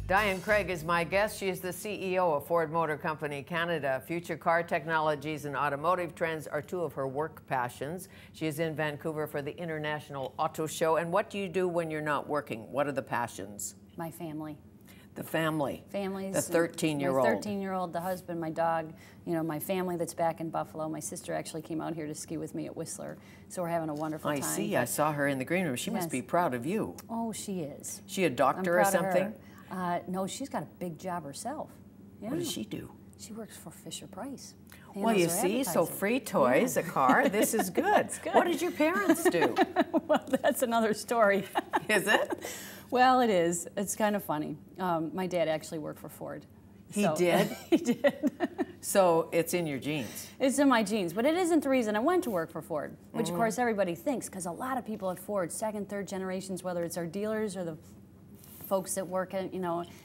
Dianne Craig is my guest. She is the CEO of Ford Motor Company Canada. Future car technologies and automotive trends are two of her work passions. She is in Vancouver for the International Auto Show. And what do you do when you're not working? What are the passions? My family. The family. Families. The 13-year-old. My 13-year-old, the husband, my dog, you know, my family that's back in Buffalo. My sister actually came out here to ski with me at Whistler, so we're having a wonderful time. I see. I saw her in the green room. She must be proud of you. Oh, she is. She a doctor or something? No, she's got a big job herself. Yeah. What does she do? She works for Fisher Price. Well, you see, so free toys, a car, this is good. It's good. What did your parents do? Well, that's another story. Is it? Well, it is. It's kind of funny. My dad actually worked for Ford. He did? He did. So it's in your genes. It's in my genes, but it isn't the reason I went to work for Ford, which of course everybody thinks, because a lot of people at Ford, second, third generations, whether it's our dealers or the folks that work at,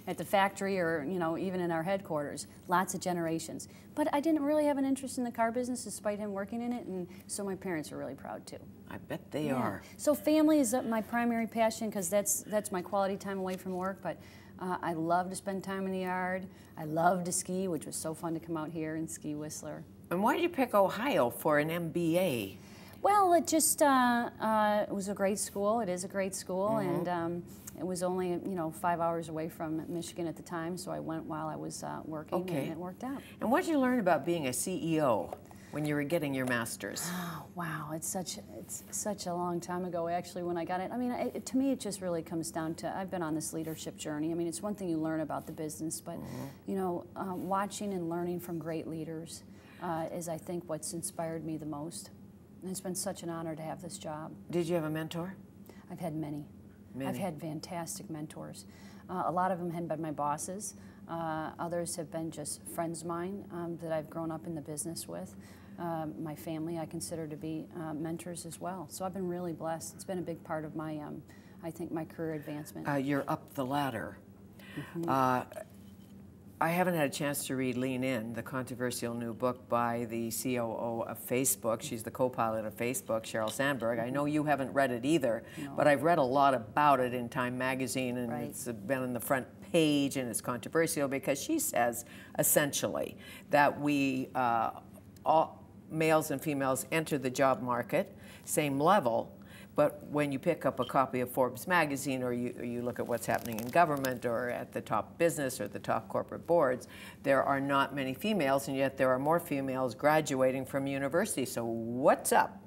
at the factory or, even in our headquarters, lots of generations. But I didn't really have an interest in the car business despite him working in it, and so my parents are really proud too. I bet they are. So family is my primary passion because that's my quality time away from work, but I love to spend time in the yard. I love to ski, which was so fun to come out here and ski Whistler. And why did you pick Ohio for an MBA? Well, it just, it was a great school. It is a great school, and it was only, 5 hours away from Michigan at the time, so I went while I was working, and it worked out. And what did you learn about being a CEO when you were getting your master's? Oh, wow, it's such a long time ago, actually, when I got it. I mean, to me, it just really comes down to, I've been on this leadership journey. I mean, it's one thing you learn about the business, but, watching and learning from great leaders is, I think, what's inspired me the most. And it's been such an honor to have this job. Did you have a mentor? I've had many. I've had fantastic mentors. A lot of them have been my bosses. Others have been just friends of mine that I've grown up in the business with. My family I consider to be mentors as well. So I've been really blessed. It's been a big part of my, I think, my career advancement. You're up the ladder. I haven't had a chance to read Lean In, the controversial new book by the COO of Facebook. She's the co-pilot of Facebook, Sheryl Sandberg. I know you haven't read it either, but I've read a lot about it in Time magazine, and it's been on the front page, and it's controversial because she says, essentially, that we, all males and females, enter the job market, same level, but when you pick up a copy of Forbes magazine, or you look at what's happening in government or at the top business or the top corporate boards, there are not many females, and yet there are more females graduating from university. So what's up?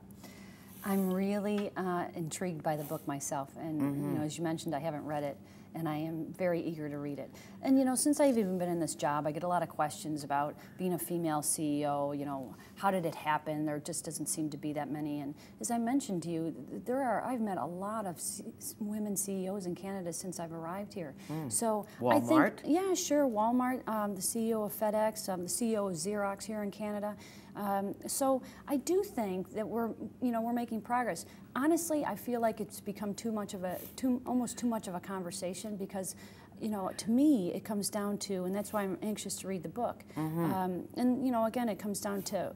I'm really intrigued by the book myself, and as you mentioned, I haven't read it, and I am very eager to read it. And since I've even been in this job, I get a lot of questions about being a female CEO. How did it happen? There just doesn't seem to be that many. And as I mentioned to you, I've met a lot of women CEOs in Canada since I've arrived here. So Walmart? I think, yeah, sure, Walmart, the CEO of FedEx, the CEO of Xerox here in Canada. So I do think that we're making progress. Honestly, I feel like it's become almost too much of a conversation because, to me, it comes down to, and that's why I'm anxious to read the book. And again, it comes down to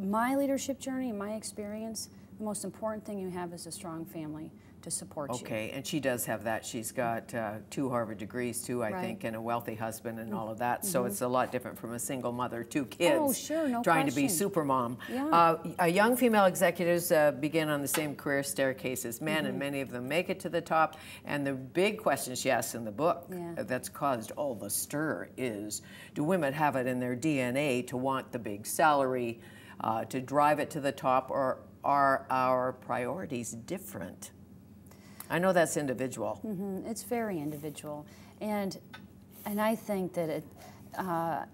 my leadership journey and my experience. The most important thing you have is a strong family to support you. Okay, and she does have that. She's got 2 Harvard degrees too, I think, and a wealthy husband and all of that. So it's a lot different from a single mother, 2 kids. Oh, sure, no trying question. to be super mom. Yeah. Young female executives begin on the same career staircase as men, and many of them make it to the top. And the big question she asks in the book that's caused all the stir is, do women have it in their DNA to want the big salary, to drive it to the top, or are our priorities different? I know that's individual. It's very individual, and I think that it, I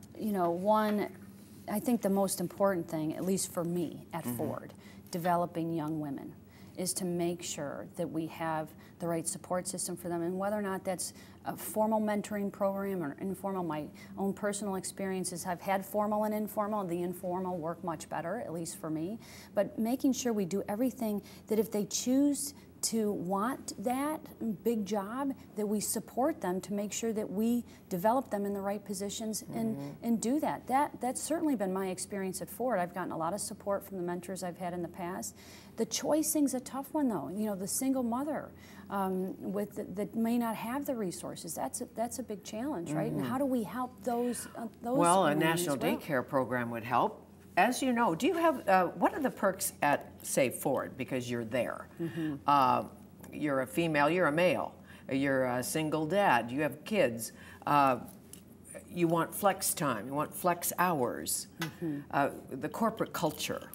think the most important thing, at least for me at Ford, developing young women, is to make sure that we have the right support system for them, and whether or not that's a formal mentoring program or informal. My own personal experiences, I've had formal and informal. The informal work much better, at least for me, but making sure we do everything that if they choose to want that big job, that we support them to make sure that we develop them in the right positions and do that. That's certainly been my experience at Ford. I've gotten a lot of support from the mentors I've had in the past. The choice thing's a tough one, though. You know, the single mother that may not have the resources. That's a big challenge, right? And how do we help those? Well, a women national as well? daycare program would help. As you know, do you have, what are the perks at, say, Ford, because you're there? You're a female, you're a male, you're a single dad, you have kids, you want flex time, you want flex hours, the corporate culture.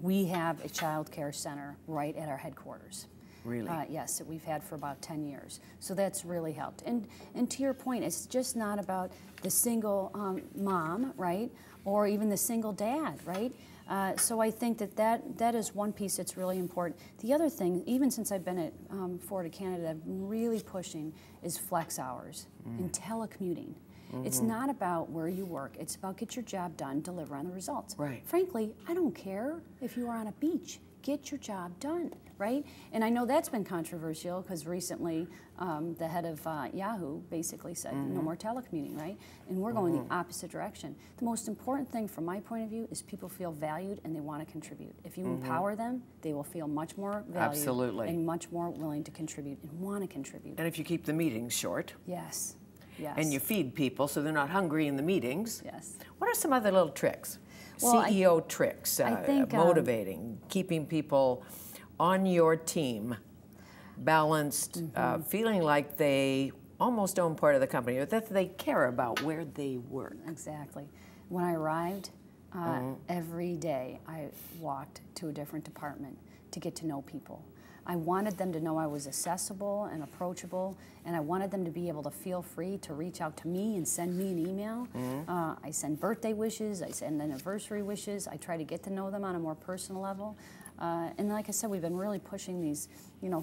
We have a child care center right at our headquarters. Really? Yes, that we've had for about 10 years. So that's really helped. And to your point, it's just not about the single mom, right? Or even the single dad, right? So I think that is one piece that's really important. The other thing, even since I've been at Ford of Canada, I've been really pushing is flex hours and telecommuting. It's not about where you work. It's about get your job done, deliver on the results. Right. Frankly, I don't care if you are on a beach. Get your job done, right? And I know that's been controversial because recently the head of Yahoo basically said no more telecommuting, right? And we're going the opposite direction. The most important thing from my point of view is people feel valued and they want to contribute. If you empower them, they will feel much more valued Absolutely. and much more willing to contribute and want to contribute. And if you keep the meetings short. Yes, yes. And you feed people so they're not hungry in the meetings. Yes. What are some other little tricks? Well, CEO tricks, I think, motivating, keeping people on your team, balanced, feeling like they almost own part of the company, or that they care about where they work. Exactly. When I arrived, every day I walked to a different department to get to know people. I wanted them to know I was accessible and approachable, and I wanted them to be able to feel free to reach out to me and send me an email. I send birthday wishes, I send anniversary wishes, I try to get to know them on a more personal level. And like I said, we've been really pushing these,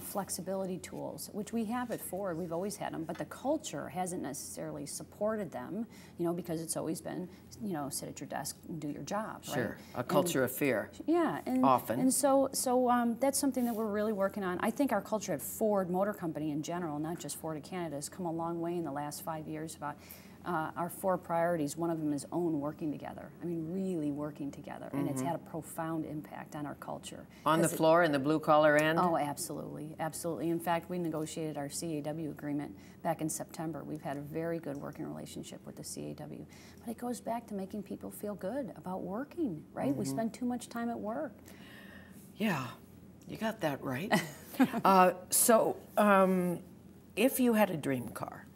flexibility tools, which we have at Ford. We've always had them, but the culture hasn't necessarily supported them, because it's always been, sit at your desk and do your job, right? Sure, a culture of fear. Yeah, and often. And so that's something that we're really working on. I think our culture at Ford Motor Company in general, not just Ford of Canada, has come a long way in the last 5 years about our 4 priorities. One of them is own working together. I mean, really working together, and it's had a profound impact on our culture. On the floor, in the blue collar end? Oh, absolutely, absolutely. In fact, we negotiated our CAW agreement back in September. We've had a very good working relationship with the CAW. But it goes back to making people feel good about working, right? We spend too much time at work. Yeah, you got that right. If you had a dream car,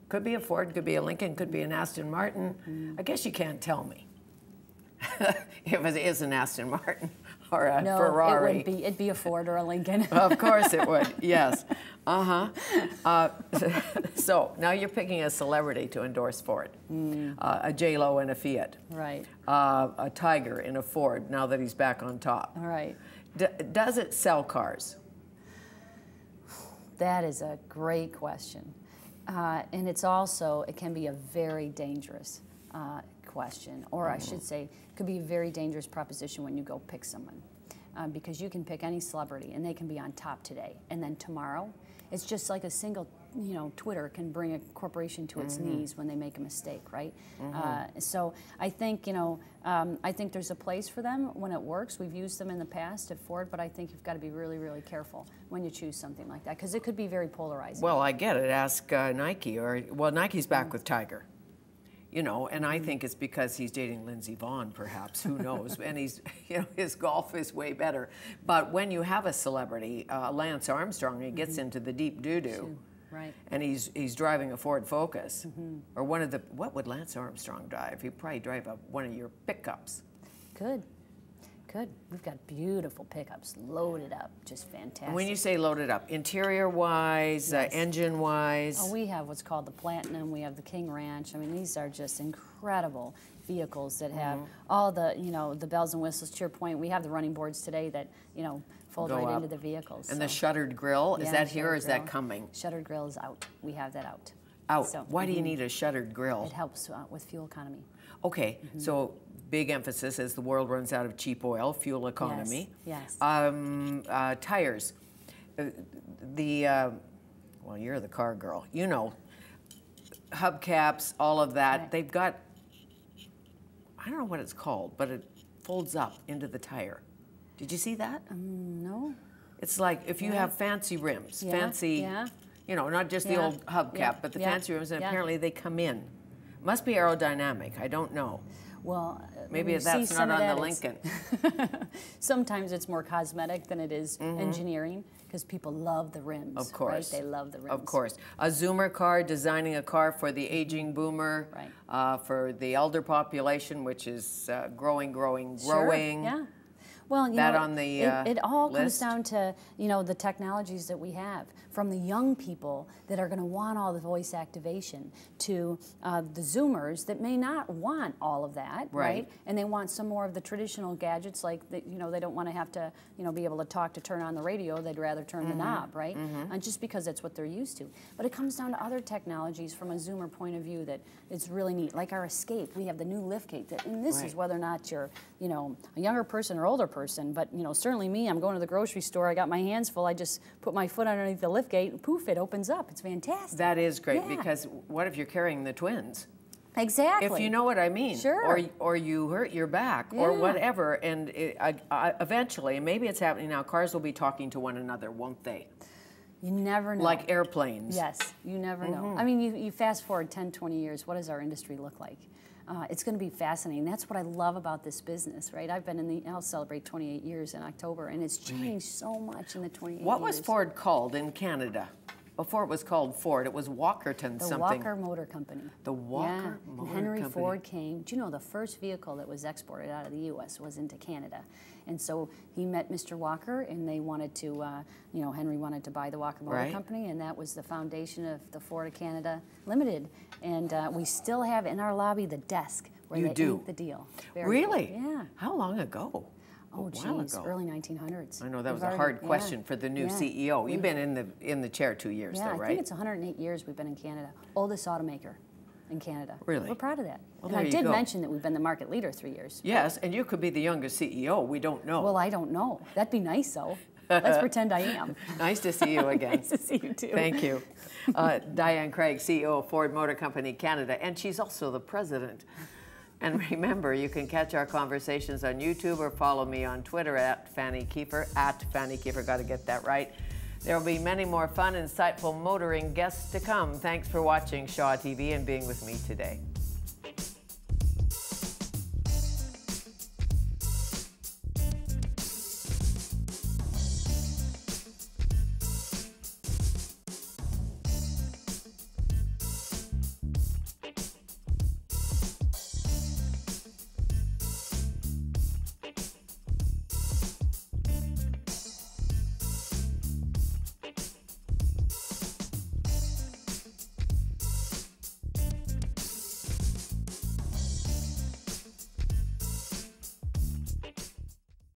could be a Ford, could be a Lincoln, could be an Aston Martin. I guess you can't tell me if it is an Aston Martin or a Ferrari. No, it wouldn't be. It'd be a Ford or a Lincoln. Of course it would, yes. So now you're picking a celebrity to endorse Ford. A J-Lo in a Fiat. Right. A Tiger in a Ford, now that he's back on top. All right. Does it sell cars? That is a great question. And it can be a very dangerous question, or I should say, it could be a very dangerous proposition when you go pick someone. Because you can pick any celebrity and they can be on top today, and then tomorrow, it's just like a single, Twitter can bring a corporation to its knees when they make a mistake, right? So I think, I think there's a place for them when it works. We've used them in the past at Ford, but I think you've got to be really, really careful when you choose something like that, because it could be very polarizing. Well, I get it. Ask Nike, Nike's back with Tiger. And I think it's because he's dating Lindsey Vonn, perhaps. Who knows? And he's, his golf is way better. But when you have a celebrity, Lance Armstrong, he gets into the deep doo-doo. Right. And he's driving a Ford Focus. Or what would Lance Armstrong drive? He'd probably drive one of your pickups. Good. We've got beautiful pickups, loaded up, just fantastic. And when you say loaded up, interior-wise, Yes. engine-wise? Oh, we have what's called the Platinum. We have the King Ranch. I mean, these are just incredible vehicles that have all the, the bells and whistles. To your point, we have the running boards today that, fold right into the vehicles. And the shuttered grill, is that here or is grill. that coming? Shuttered grill is out. We have that out. Out. So, Why do you need a shuttered grill? It helps with fuel economy. Okay, so big emphasis as the world runs out of cheap oil, fuel economy. Yes. Tires. Well, you're the car girl. You know, hubcaps, all of that. Right. They've got, I don't know what it's called, but it folds up into the tire. Did you see that? No. It's like if you have fancy rims, fancy, you know, not just the old hubcap, but the fancy rims, and apparently they come in. Must be aerodynamic. I don't know. Well, maybe that's not on the Lincoln. Sometimes it's more cosmetic than it is engineering, because people love the rims. Of course. Right? They love the rims. Of course. A Zoomer car, designing a car for the aging boomer, for the elder population, which is growing. Sure, yeah. Well, you that know, on the it all comes list? down to, you know, the technologies that we have, from the young people that are going to want all the voice activation to the Zoomers that may not want all of that, right? And they want some more of the traditional gadgets, like you know, they don't want to have to, you know, be able to talk to turn on the radio. They'd rather turn the knob, right? And just because that's what they're used to. But it comes down to other technologies from a Zoomer point of view that it's really neat, like our Escape. We have the new liftgate, and this is whether or not you're, you know, a younger person or older person, but you know, certainly me, I'm going to the grocery store, I got my hands full, I just put my foot underneath the liftgate and poof, it opens up. It's fantastic. That is great, because what if you're carrying the twins? Exactly. If you know what I mean. Sure. Or you hurt your back or whatever, and eventually, and maybe it's happening now, cars will be talking to one another, won't they? You never know. Like airplanes. Yes, you never know. I mean, you fast forward 10, 20 years, what does our industry look like? It's going to be fascinating. That's what I love about this business, right? I've been in the, I'll celebrate 28 years in October, and it's changed so much in the 28 years. What was Ford called in Canada? Before it was called Ford, it was Walkerton something. The Walker Motor Company. The Walker Motor Henry Company. Ford came. Do you know the first vehicle that was exported out of the U.S. was into Canada? And so he met Mr. Walker, and they wanted to, you know, Henry wanted to buy the Walker Motor Company, and that was the foundation of the Ford of Canada Limited. And we still have in our lobby the desk where they inked the deal. Really? Cool. Yeah. How long ago? Oh, geez, early 1900s. I know that was a hard question for the new CEO. You've been in the chair 2 years, though, right? I think it's 108 years we've been in Canada. Oldest automaker in Canada. Really? We're proud of that. Well, and I did mention that we've been the market leader 3 years. Yes, and you could be the youngest CEO. We don't know. Well, I don't know. That'd be nice, though. Let's pretend I am. Nice to see you again. Nice to see you, too. Thank you. Dianne Craig, CEO of Ford Motor Company Canada, and she's also the president. And remember, you can catch our conversations on YouTube or follow me on Twitter at Fanny Kiefer, got to get that right. There will be many more fun, insightful motoring guests to come. Thanks for watching Shaw TV and being with me today.